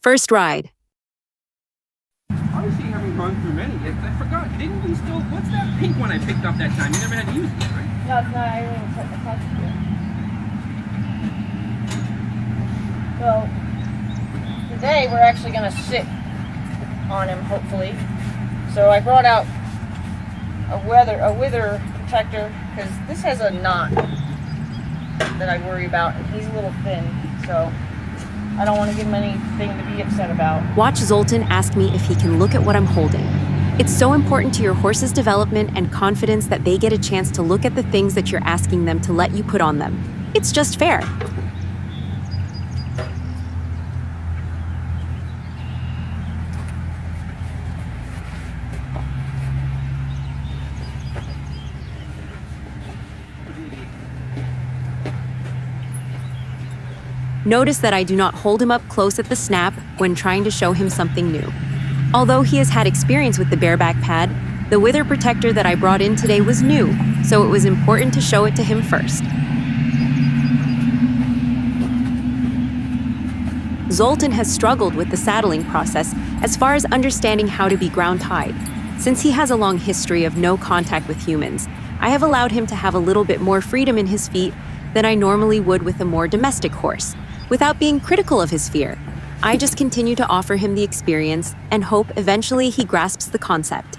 First ride. Obviously, you haven't gone through many yet. I forgot. Didn't you still? What's that pink one I picked up that time? You never had to use it yet, right? No, it's not. I didn't even set the clutch to it. So, today we're actually going to sit on him, hopefully. So I brought out a wither protector, because this has a knot that I worry about, and he's a little thin, so I don't want to give him anything to be upset about. Watch Zultan ask me if he can look at what I'm holding. It's so important to your horse's development and confidence that they get a chance to look at the things that you're asking them to let you put on them. It's just fair. Notice that I do not hold him up close at the snap when trying to show him something new. Although he has had experience with the bareback pad, the wither protector that I brought in today was new, so it was important to show it to him first. Zultan has struggled with the saddling process as far as understanding how to be ground-tied. Since he has a long history of no contact with humans, I have allowed him to have a little bit more freedom in his feet than I normally would with a more domestic horse, without being critical of his fear. I just continue to offer him the experience and hope eventually he grasps the concept.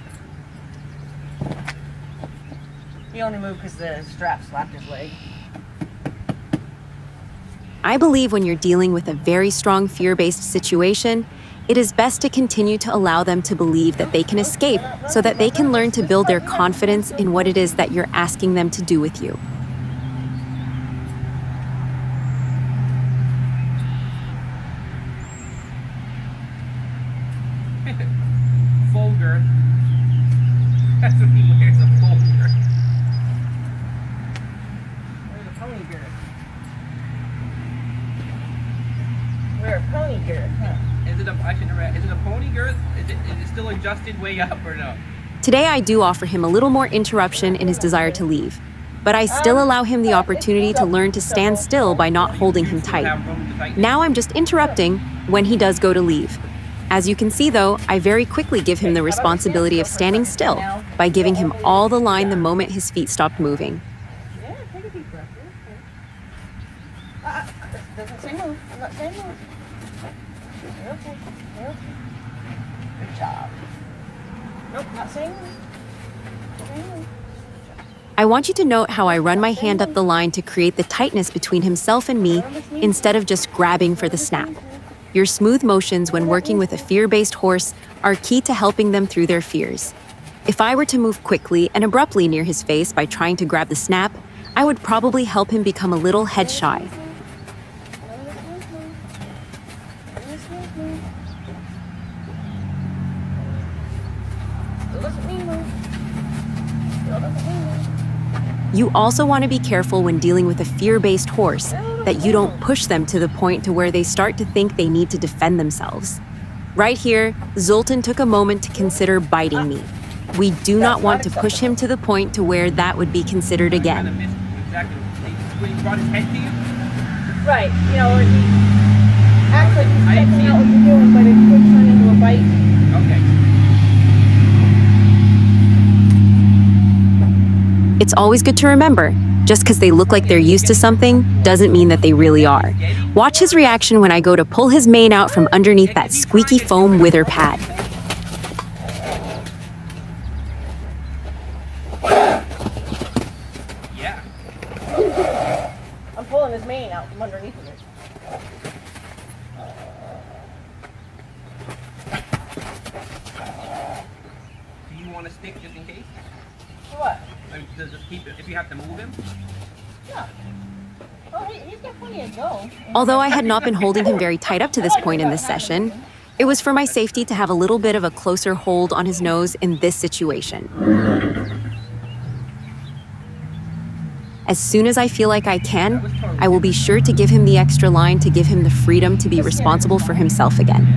He only moved because the strap slapped his leg. I believe when you're dealing with a very strong fear-based situation, it is best to continue to allow them to believe that they can escape so that they can learn to build their confidence in what it is that you're asking them to do with you. Full girth. That's what he wears, a full girth. Where's a pony girth? Wear a pony girth, huh? Is it a pony girth? Is it still adjusted way up or no? Today I do offer him a little more interruption in his desire to leave, but I still allow him the opportunity to learn to stand still by not holding him tight. Now I'm just interrupting when he does go to leave. As you can see though, I very quickly give him the responsibility of standing still by giving him all the line the moment his feet stopped moving. Yeah, take a deep breath. Doesn't say move. I'm not saying move. You're okay. You're okay. Good job. Nope, not saying move. Not saying move. I want you to note how I run my hand up the line to create the tightness between himself and me instead of just grabbing for the snap. Your smooth motions when working with a fear-based horse are key to helping them through their fears. If I were to move quickly and abruptly near his face by trying to grab the snap, I would probably help him become a little head shy. You also want to be careful when dealing with a fear-based horse that you don't push them to the point to where they start to think they need to defend themselves. Right here, Zultan took a moment to consider biting me. We do not want to push him to the point to where that would be considered again. Exactly. When he brought his head to you? Right, you know, or he acts like he's checking out what you're doing, but it could turn into a bite. Okay. It's always good to remember, just because they look like they're used to something doesn't mean that they really are. Watch his reaction when I go to pull his mane out from underneath that squeaky foam wither pad. Yeah. I'm pulling his mane out from underneath of it. Do you want to stick just in case? For what? Just keep it if you have to move him? Yeah. Oh, he's got plenty of go. Although I had not been holding him very tight up to this point in this session, it was for my safety to have a little bit of a closer hold on his nose in this situation. As soon as I feel like I can, I will be sure to give him the extra line to give him the freedom to be responsible for himself again.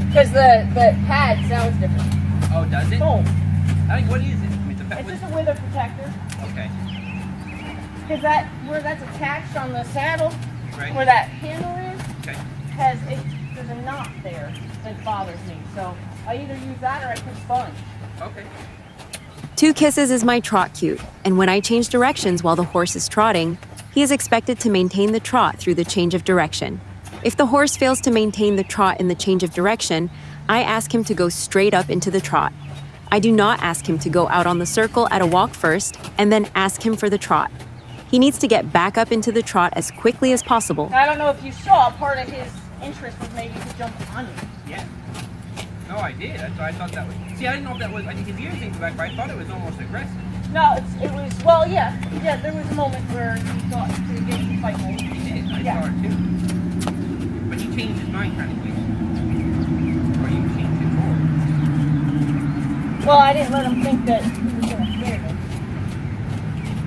Because the pad sounds different. Oh, does it? Foam. I think, what is it? I mean, It's It's just a wither protector. Okay. Because that where that's attached on the saddle, Right. where that handle is, Okay. there's a knot there that bothers me. So I either use that or I put sponge. Okay. 2 kisses is my trot cue, and when I change directions while the horse is trotting, he is expected to maintain the trot through the change of direction. If the horse fails to maintain the trot in the change of direction, I ask him to go straight up into the trot. I do not ask him to go out on the circle at a walk first and then ask him for the trot. He needs to get back up into the trot as quickly as possible. Now, I don't know if you saw, part of his interest was maybe to jump on you. Yeah. No, I did. I thought that was. See, I didn't know if that was. I think his ears didn't go back, but I thought it was almost aggressive. No, it was, well, yeah, there was a moment where he thought to get into fight mode. He did. I Yeah. saw it too. But he changed his mind kind of quick. Or you changed it forward. Well, I didn't let him think that he was going to scare me.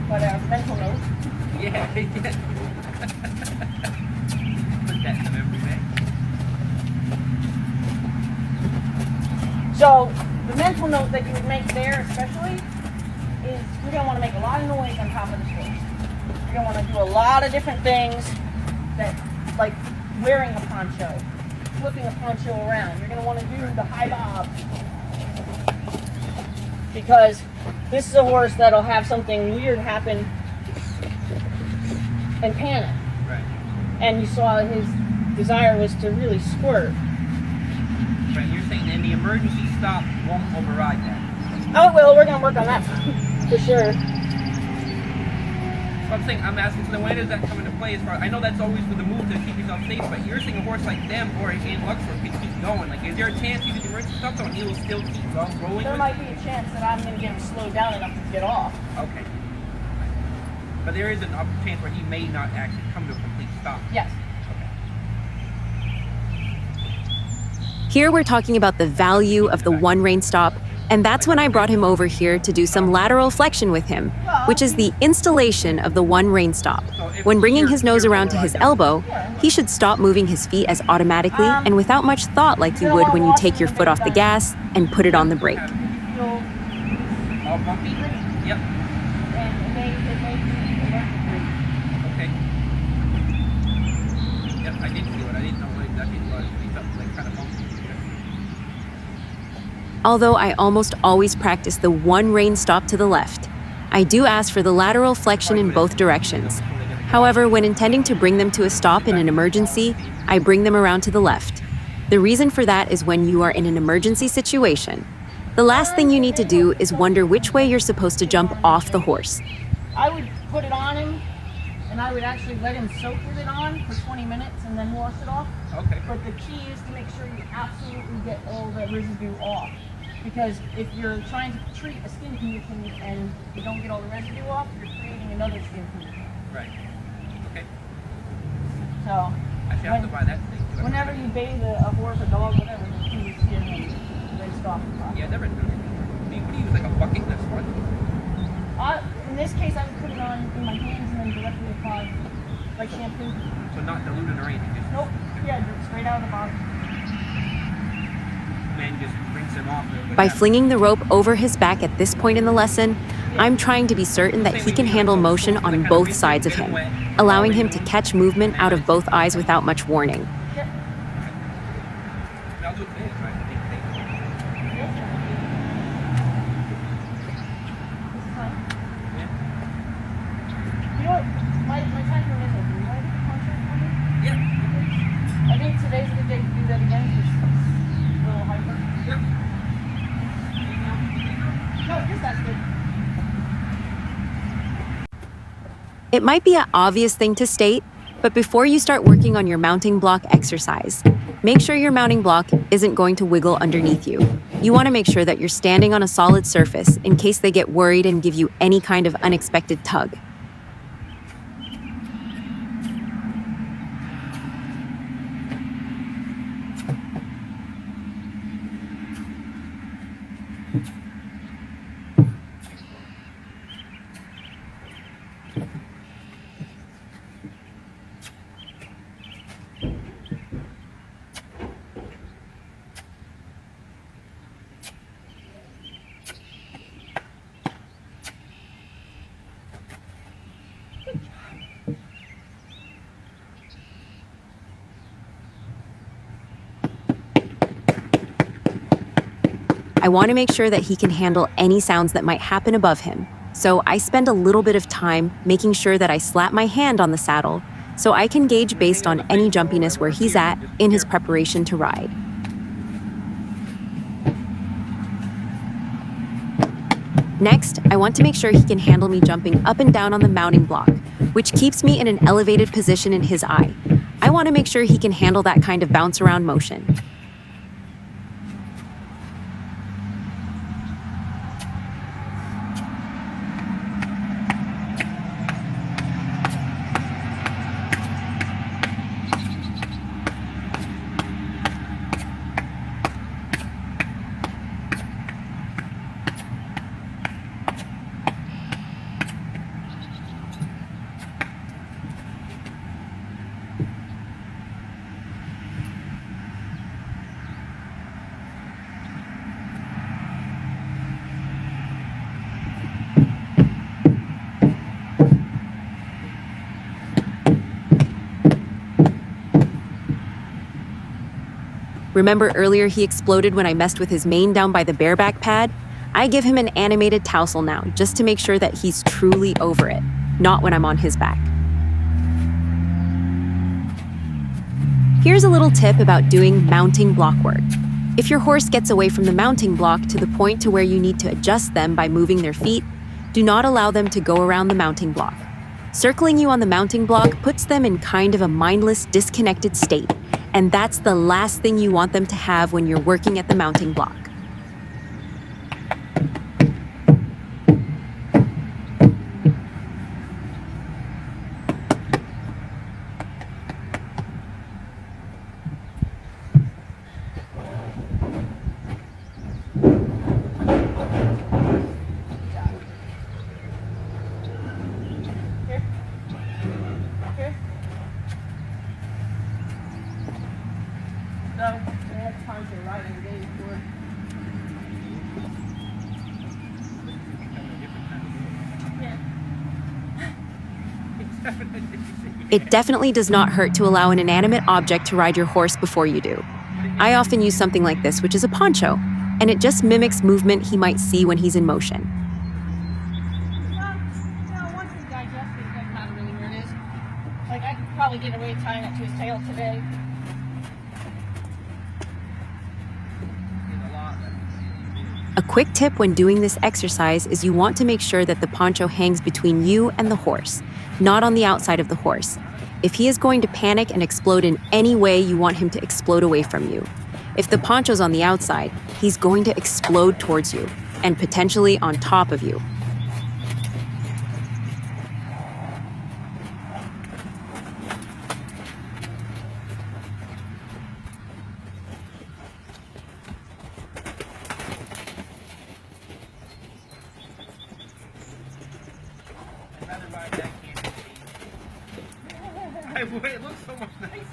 But mental note. Yeah, he did. Put that in the memory bank. So, the mental note that you would make there especially is you're going to want to make a lot of noise on top of the horse. You're going to want to do a lot of different things that, like wearing a poncho, flipping a poncho around. You're going to want to do the high bob. Because this is a horse that'll have something weird happen and panic. Right. And you saw his desire was to really squirt. Right. You're saying in the emergency stop won't override that. Oh, well, we're going to work on that for sure. So I'm saying, I'm asking, so then when does that come into play as far, I know that's always with the move to keep yourself safe, but you're saying a horse like them or in Luxor could keep going. Like, is there a chance you could emergency stop so he will still keep rolling? There might be a chance that I'm going to get him slowed down enough to get off. Okay. But there is an chance where he may not actually come to a complete stop. Yes. Here we're talking about the value of the one rein stop, and that's when I brought him over here to do some lateral flexion with him, which is the installation of the one rein stop. When bringing his nose around to his elbow, he should stop moving his feet as automatically and without much thought like you would when you take your foot off the gas and put it on the brake. All bumpy? Yep. And it may be electric. Okay. Yep, I did feel it. I didn't know what exactly it was. It felt like kind of bumpy. Although I almost always practice the one rein stop to the left, I do ask for the lateral flexion in both directions. However, when intending to bring them to a stop in an emergency, I bring them around to the left. The reason for that is when you are in an emergency situation, the last thing you need to do is wonder which way you're supposed to jump off the horse. I would put it on him, and I would actually let him soak with it on for 20 minutes and then wash it off. Okay. But the key is to make sure you absolutely get all the residue off. Because if you're trying to treat a skin condition and you don't get all the residue off, you're creating another skin condition. Right. Okay. So, I should have to buy that thing. whenever you bathe a horse, a dog, whatever, you clean your skin and rinse off the top. Yeah, never done it. What do you use, like a bucket this one? In this case, I would put it on in my hands and then directly apply, like shampoo. So not diluted or anything, just Nope. Yeah, straight out of the bottle. then just rinse him off. By flinging the rope over his back at this point in the lesson, I'm trying to be certain that he can handle motion on both sides of him, allowing him to catch movement out of both eyes without much warning. Yep. I'll do it today, right? I think This is fine. Yeah. You know what? My time room is open. You want to get the contract for me? Yeah. I think today's the day to do that again. Just a little hyper. Yeah. No, just that's good. It might be an obvious thing to state, but before you start working on your mounting block exercise, make sure your mounting block isn't going to wiggle underneath you. You want to make sure that you're standing on a solid surface in case they get worried and give you any kind of unexpected tug. I want to make sure that he can handle any sounds that might happen above him. So I spend a little bit of time making sure that I slap my hand on the saddle so I can gauge based on any jumpiness where he's at in his preparation to ride. Next, I want to make sure he can handle me jumping up and down on the mounting block, which keeps me in an elevated position in his eye. I want to make sure he can handle that kind of bounce around motion. Remember earlier he exploded when I messed with his mane down by the bareback pad? I give him an animated tousle now, just to make sure that he's truly over it, not when I'm on his back. Here's a little tip about doing mounting block work. If your horse gets away from the mounting block to the point to where you need to adjust them by moving their feet, do not allow them to go around the mounting block. Circling you on the mounting block puts them in kind of a mindless, disconnected state, and that's the last thing you want them to have when you're working at the mounting block. It definitely does not hurt to allow an inanimate object to ride your horse before you do. I often use something like this, which is a poncho, and it just mimics movement he might see when he's in motion. Once it's digested, it doesn't matter really where it is. Like, I could probably get away tying it to his tail today. A quick tip when doing this exercise is you want to make sure that the poncho hangs between you and the horse, not on the outside of the horse. If he is going to panic and explode in any way, you want him to explode away from you. If the poncho's on the outside, he's going to explode towards you, and potentially on top of you. It looks so much nicer.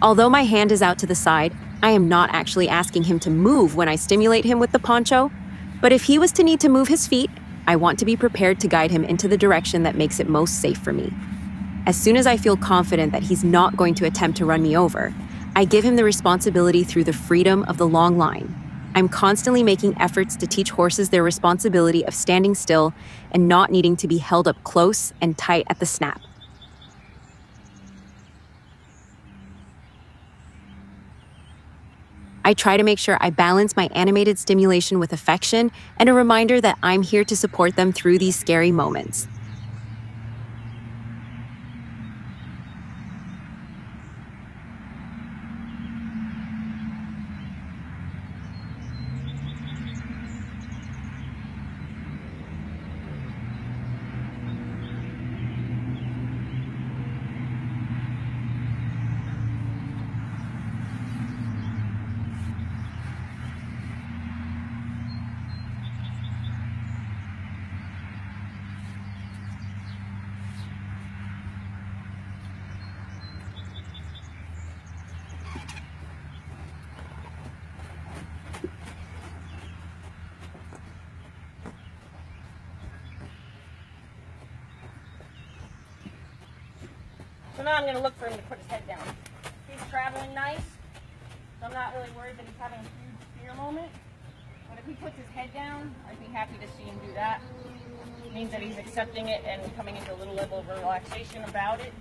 Although my hand is out to the side, I am not actually asking him to move when I stimulate him with the poncho. But if he was to need to move his feet, I want to be prepared to guide him into the direction that makes it most safe for me. As soon as I feel confident that he's not going to attempt to run me over, I give him the responsibility through the freedom of the long line. I'm constantly making efforts to teach horses their responsibility of standing still and not needing to be held up close and tight at the snap. I try to make sure I balance my animated stimulation with affection and a reminder that I'm here to support them through these scary moments. So now I'm going to look for him to put his head down. He's traveling nice, so I'm not really worried that he's having a huge fear moment. But if he puts his head down, I'd be happy to see him do that. It means that he's accepting it and coming into a little level of relaxation about it.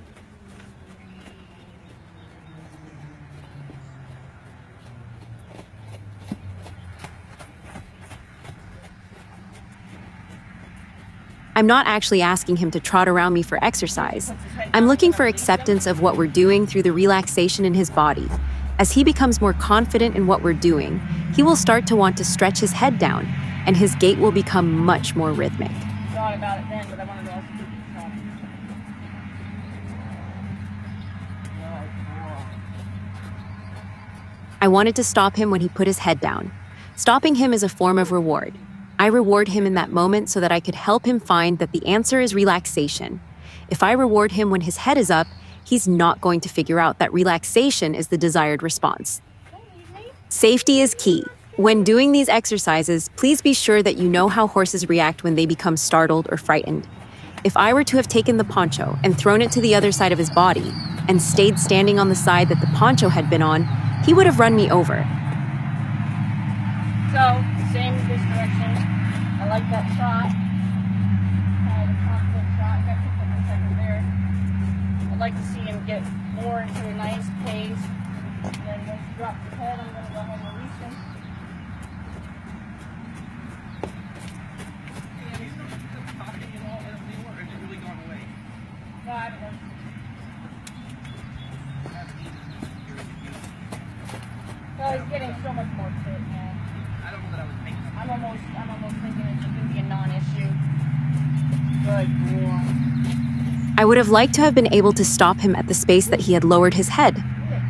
I'm not actually asking him to trot around me for exercise. I'm looking for acceptance of what we're doing through the relaxation in his body. As he becomes more confident in what we're doing, he will start to want to stretch his head down, and his gait will become much more rhythmic. Thought about it then, but I wanted to also keep it I wanted to stop him when he put his head down. Stopping him is a form of reward. I reward him in that moment so that I could help him find that the answer is relaxation. If I reward him when his head is up, he's not going to figure out that relaxation is the desired response. Safety is key. When doing these exercises, please be sure that you know how horses react when they become startled or frightened. If I were to have taken the poncho and thrown it to the other side of his body and stayed standing on the side that the poncho had been on, he would have run me over. So, same this direction. I like that shot. The confident shot. Got picked up a second there. I'd like to see him get more into a nice pace. And then once he drops his head, I'm going to go ahead and release him. Yeah, he's not talking at all anymore, or is it really gone away? No, I don't know. So he's getting so much more fit, man. I don't know that I was thinking. I'm almost thinking it's going to be a non-issue. Good boy. I would have liked to have been able to stop him at the space that he had lowered his head.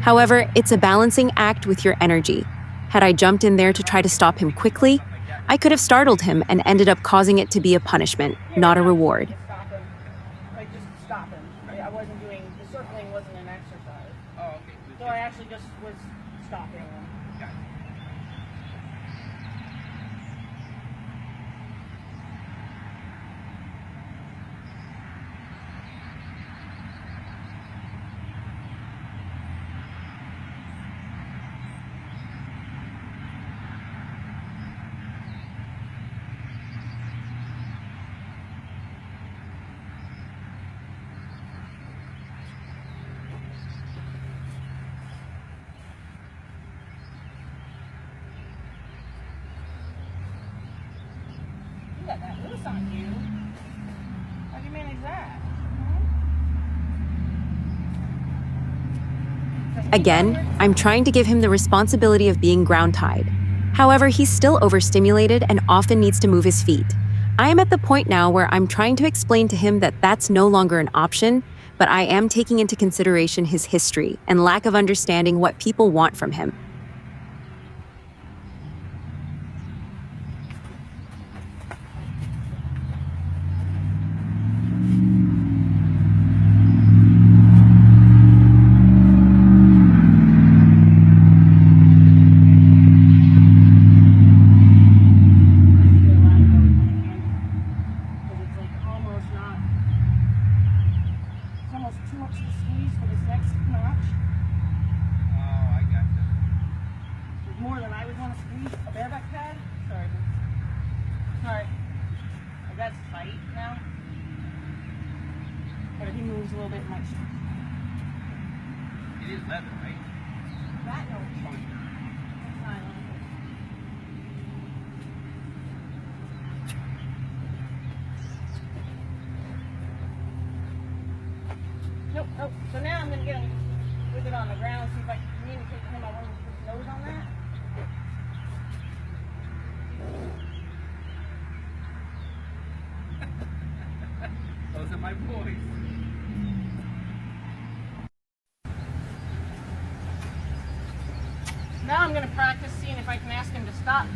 However, it's a balancing act with your energy. Had I jumped in there to try to stop him quickly, I could have startled him and ended up causing it to be a punishment, not a reward. Stop him. Like, just stop him. I wasn't doing, the circling wasn't an exercise. Oh, okay. So I actually just was stopping him. Got it. You got that loose on you. How do you manage that? Again, I'm trying to give him the responsibility of being ground-tied. However, he's still overstimulated and often needs to move his feet. I am at the point now where I'm trying to explain to him that that's no longer an option, but I am taking into consideration his history and lack of understanding what people want from him. tight now. But he moves a little bit much. It is leather, right? That no. Nope, nope. So now I'm going to get him with it on the ground, see if I can communicate to him. I want him to put his nose on that. Those are my boys. Now I'm going to practice seeing if I can ask him to stop.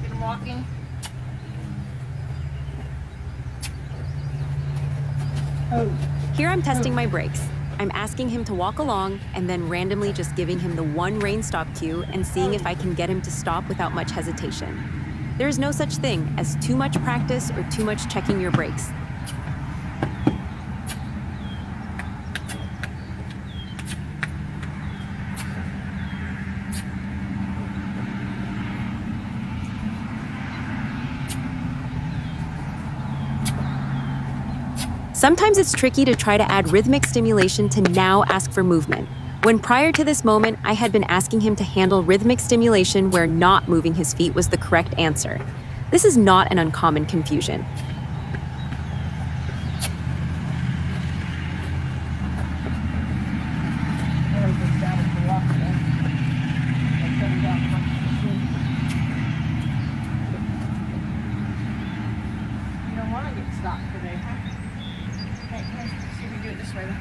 Get him walking. Here I'm testing my brakes. I'm asking him to walk along and then randomly just giving him the one rain stop cue and seeing if I can get him to stop without much hesitation. There is no such thing as too much practice or too much checking your brakes. Sometimes it's tricky to try to add rhythmic stimulation to now ask for movement, when prior to this moment, I had been asking him to handle rhythmic stimulation where not moving his feet was the correct answer. This is not an uncommon confusion. You don't want to get stopped today, huh? Okay, let's see if we do it this way then.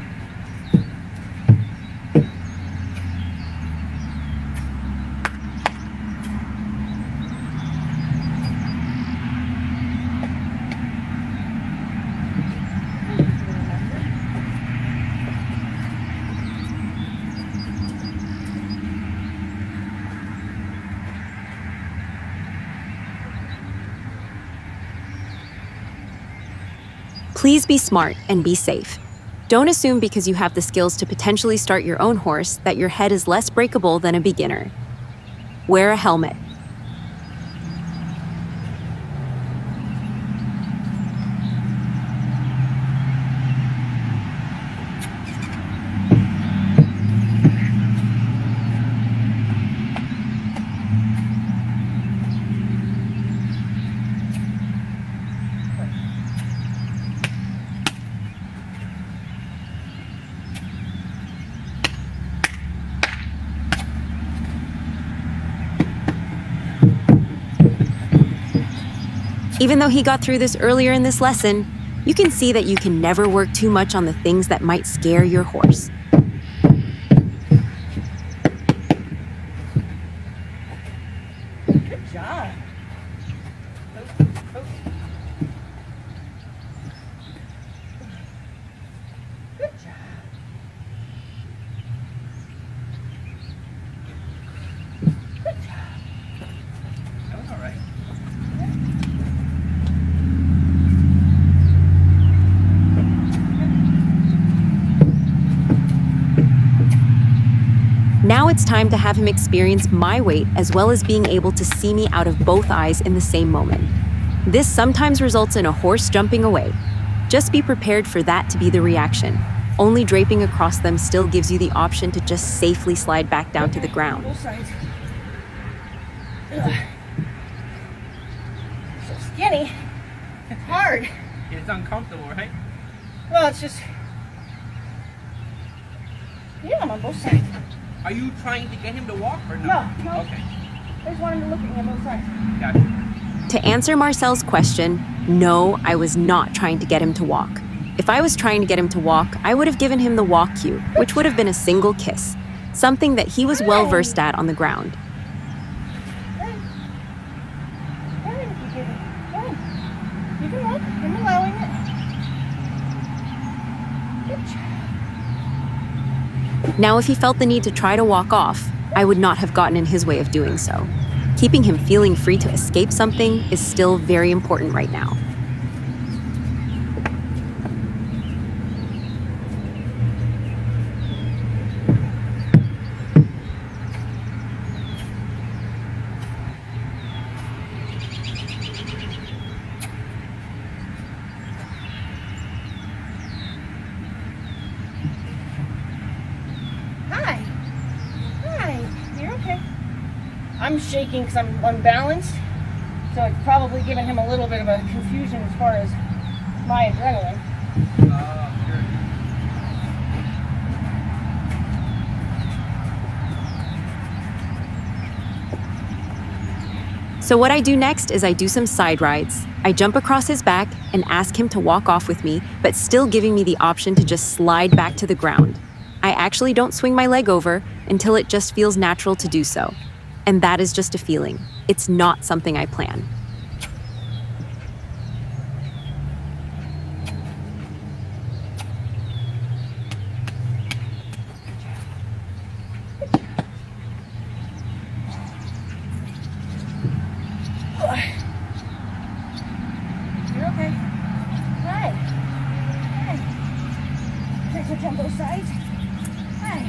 Please be smart and be safe. Don't assume because you have the skills to potentially start your own horse that your head is less breakable than a beginner. Wear a helmet. Even though he got through this earlier in this lesson, you can see that you can never work too much on the things that might scare your horse. Good job. Good job. Good job. That was all right. Now it's time to have him experience my weight as well as being able to see me out of both eyes in the same moment. This sometimes results in a horse jumping away. Just be prepared for that to be the reaction. Only draping across them still gives you the option to just safely slide back down to the ground. Both sides. Ugh. So skinny. It's hard. It's uncomfortable, right? Well, it's just. Yeah, I'm on both sides. Are you trying to get him to walk or no? No. Okay. I just wanted to look at me on both sides. Gotcha. To answer Marcel's question, no, I was not trying to get him to walk. If I was trying to get him to walk, I would have given him the walk cue, which would have been a single kiss, something that he was well versed at on the ground. You can walk. I'm allowing it. Good job. Now, if he felt the need to try to walk off, I would not have gotten in his way of doing so. Keeping him feeling free to escape something is still very important right now. I'm shaking because I'm unbalanced. So it's probably given him a little bit of a confusion as far as my adrenaline. Sure. So what I do next is I do some side rides. I jump across his back and ask him to walk off with me, but still giving me the option to just slide back to the ground. I actually don't swing my leg over until it just feels natural to do so. And that is just a feeling. It's not something I plan. You're okay. Hi. Hi. Can I touch on both sides? Hi.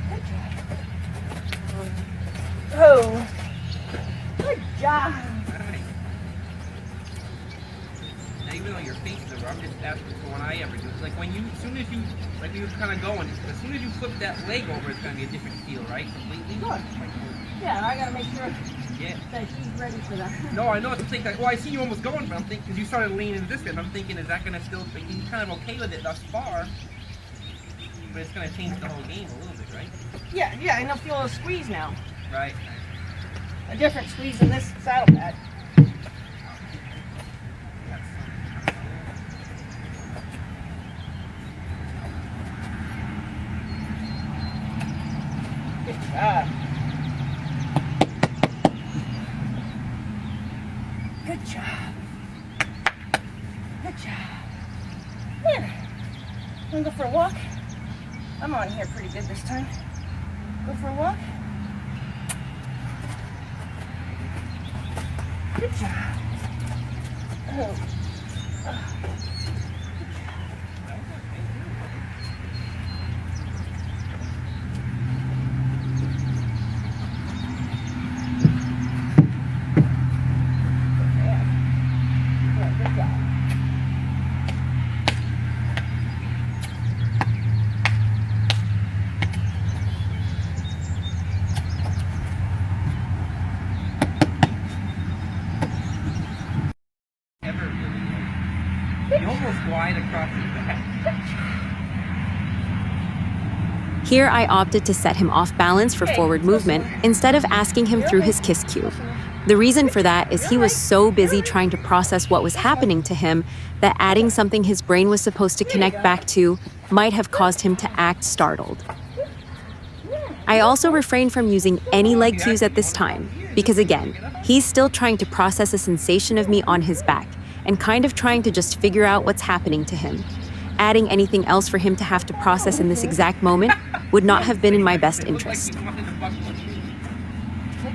Good job. Oh. Good job. Alright. Now, even though your face is over, I'm just asking for one I ever do. It's like when you, as soon as you, like you were kind of going, as soon as you flip that leg over, it's going to be a different feel, right? Completely? Good. Yeah, I gotta make sure Yeah. that he's ready for that. No, I know. It's like, well, I see you almost going, but I'm thinking, because you started leaning this way, and I'm thinking, is that going to still, but you're kind of okay with it thus far, but it's going to change the whole game a little bit, right? Yeah, and I'll feel a squeeze now. Right. A different squeeze in this saddle pad. Good job. Good job. Good job. There. Wanna go for a walk? I'm on here pretty good this time. Go for a walk? Good job. Oh. Good job. Ever really, you almost glide across his back. Here I opted to set him off balance for forward movement instead of asking him through his kiss cue. The reason for that is he was so busy trying to process what was happening to him that adding something his brain was supposed to connect back to might have caused him to act startled. I also refrained from using any leg cues at this time because, again, he's still trying to process a sensation of me on his back and kind of trying to just figure out what's happening to him. Adding anything else for him to have to process in this exact moment would not have been in my best interest. Good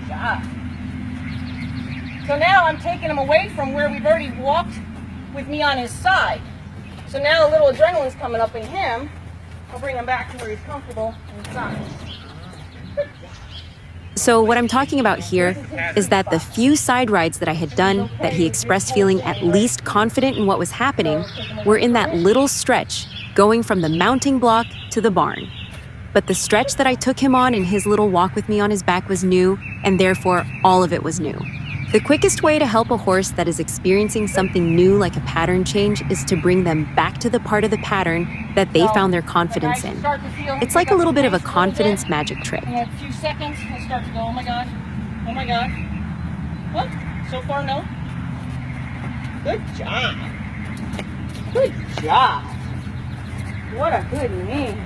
job. So now I'm taking him away from where we've already walked with me on his side. So now a little adrenaline's coming up in him. I'll bring him back to where he's comfortable inside. So what I'm talking about here is that the few side rides that I had done that he expressed feeling at least confident in what was happening were in that little stretch going from the mounting block to the barn. But the stretch that I took him on in his little walk with me on his back was new, and therefore all of it was new. The quickest way to help a horse that is experiencing something new like a pattern change is to bring them back to the part of the pattern that they found their confidence in. It's like a little bit of a confidence magic trick. In a few seconds, I start to go, oh my God, oh my God. What? So far, no? Good job. Good job. What a good name.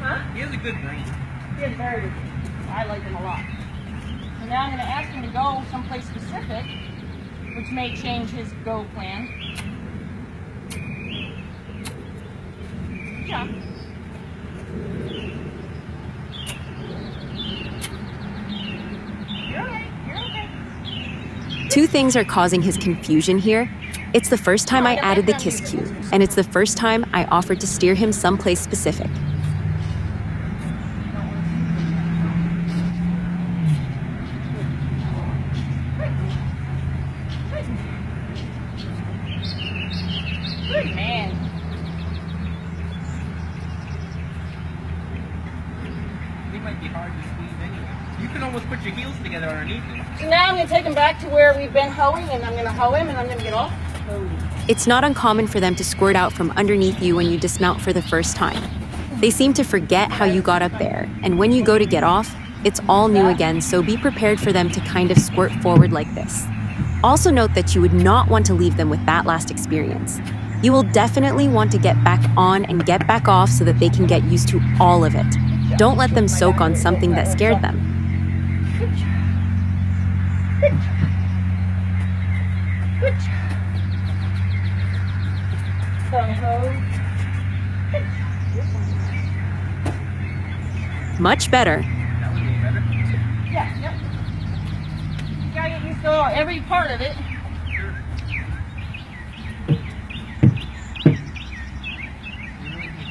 Huh? He has a good brain. He is very good. I like him a lot. So now I'm going to ask him to go someplace specific, which may change his go plan. Good job. You're okay. You're okay. Two things are causing his confusion here. It's the first time I added the kiss cue, and it's the first time I offered to steer him someplace specific. Good man. might be hard to squeeze anyway. You can almost put your heels together underneath him. So now I'm going to take him back to where we've been hoeing, and I'm going to hoe him, and I'm going to get off. It's not uncommon for them to squirt out from underneath you when you dismount for the first time. They seem to forget how you got up there, and when you go to get off, it's all new again, so be prepared for them to kind of squirt forward like this. Also note that you would not want to leave them with that last experience. You will definitely want to get back on and get back off so that they can get used to all of it. Don't let them soak on something that scared them. Much better. That was a little better. Yeah, yep. You gotta get used to every part of it. Sure. You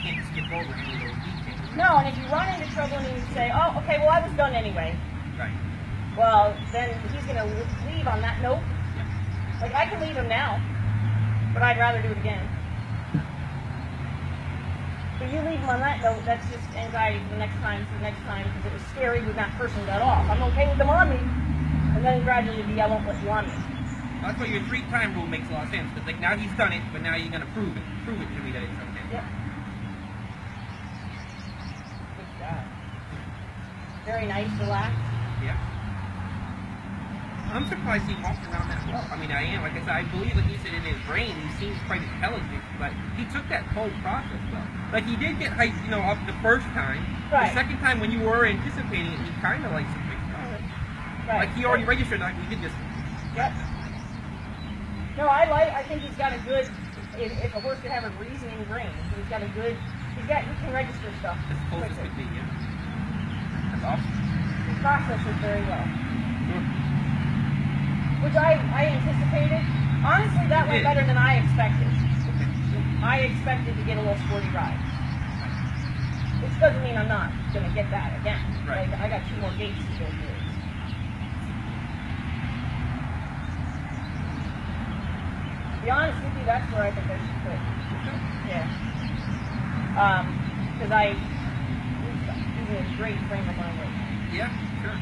can't skip over any of those details. No, and if you run into trouble and you say, oh, okay, well, I was done anyway. Right. Well, then he's gonna leave on that note. Like, I can leave him now, but I'd rather do it again. But you leave him on that note, that's just anxiety for the next time, because it was scary when that person got off. I'm okay with them on me, and then gradually I won't let you on me. That's why your 3-time rule makes a lot of sense. Because like now he's done it, but now you're gonna prove it. Prove it to me that it's okay. Yep. Good job. Very nice, relaxed. Yeah. I'm surprised he walked around that well. I mean, I am. Like I said, I believe, like he said, in his brain, he seems quite intelligent, but he took that whole process well. Like he did get hyped, up the first time. Right. The second time, when you were anticipating it, he kind of like some big stuff. Right. Like he already registered. Like we did this. Yep. No, I think he's got a good. If a horse could have a reasoning brain, he can register stuff. As close as quickly. could be. Yeah. That's awesome. He processes very well. Sure. Which I anticipated. Honestly, that went better than I expected. I expected to get a little sporty ride. Which doesn't mean I'm not going to get that again. Right. Like, I got 2 more gates to go through. To be honest with you, that's where I think I should quit. Yeah. Because he's in a great frame of mind right now. Yeah. Sure.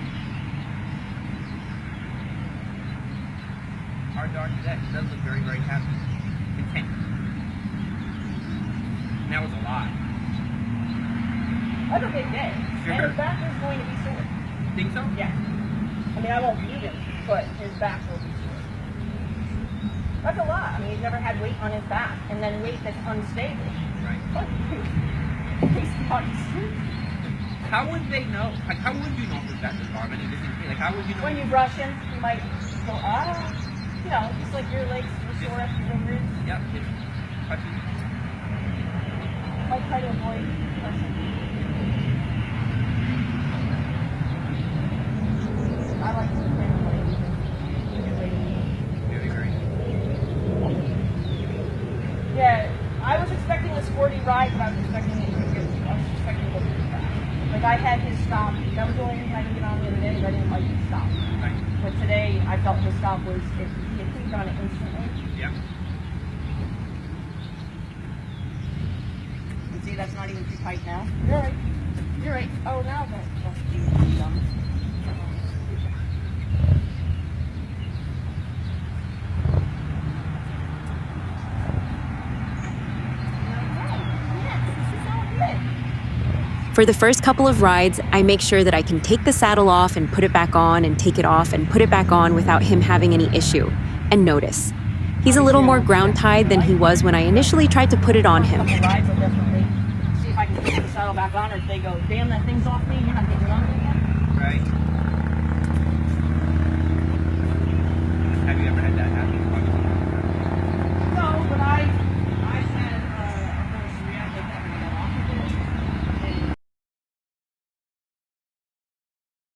Hard to argue that. He does look very, very happy. Content. And that was a lot. That's a big day. Sure. And his back is going to be sore. Think so? Yeah. I mean, I won't beat him, but his back will be sore. That's a lot. I mean, he's never had weight on his back, and then weight that's unstable. Right. He's not sweet. How would they know? Like, how would you know if his back was hard? I mean, like, how would you know? When you brush him, you might go, just like your legs are sore after your ribs. Yeah, just touching. Might try to avoid brushing. I like to kind of Very, very. Yeah, I was expecting a sporty ride, but I was expecting it to go pretty fast. Like I had his stop. That was the only thing I didn't get on the other day, because I didn't like his stop. Right. But today, I felt his stop was, he had clicked on it instantly. Yeah. You see, that's not even too tight now. You're right. You're right. Oh, now that's dumb. For the first couple of rides, I make sure that I can take the saddle off and put it back on and take it off and put it back on without him having any issue. And notice, he's a little more ground-tied than he was when I initially tried to put it on him. Rides will definitely see if I can put the saddle back on, or if they go, damn, that thing's off me, you're not getting it on me again. Right.